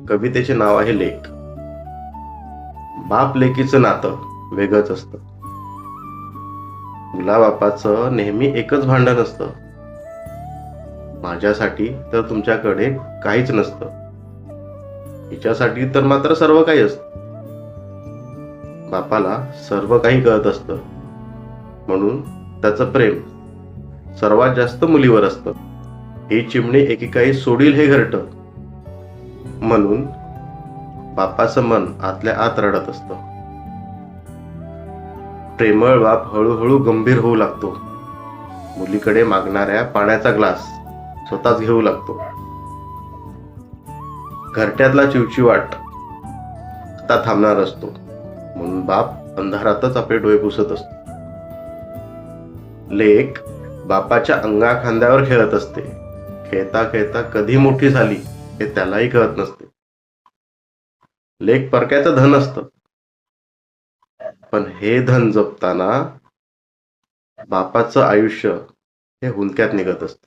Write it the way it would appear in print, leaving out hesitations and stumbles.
कवितेचे नाव आहे लेक. बाप लेकीचं नातं वेगळंच असतं. मुला बापाचं नेहमी एकच भांडण असतं. माझ्यासाठी तर तुमच्याकडे काहीच नसतं, हिच्यासाठी तर मात्र सर्व काही असतं. बापाला सर्व काही कळत असतं, म्हणून त्याचं प्रेम सर्वात जास्त मुलीवर असतं. ही चिमणी एकेकाळी सोडील हे घरटं, म्हणून बापाचं मन आतल्या आत रडत असतं. प्रेमळ बाप हळूहळू गंभीर होऊ लागतो. मुलीकडे मागणाऱ्या पाण्याचा ग्लास स्वतःच घेऊ लागतो. घरट्यातला चिवचिवाट आता थांबणार असतो, म्हणून बाप अंधारातच आपले डोळे पुसत असतो. लेक बापाच्या अंगा खांद्यावर खेळत असते. खेळता खेळता कधी मोठी झाली हे त्यालाही कळत नसते. लेक परक्याचं धन असतं, पण हे धन जपताना बापाचं आयुष्य हे हुंदक्यात निघत असतं.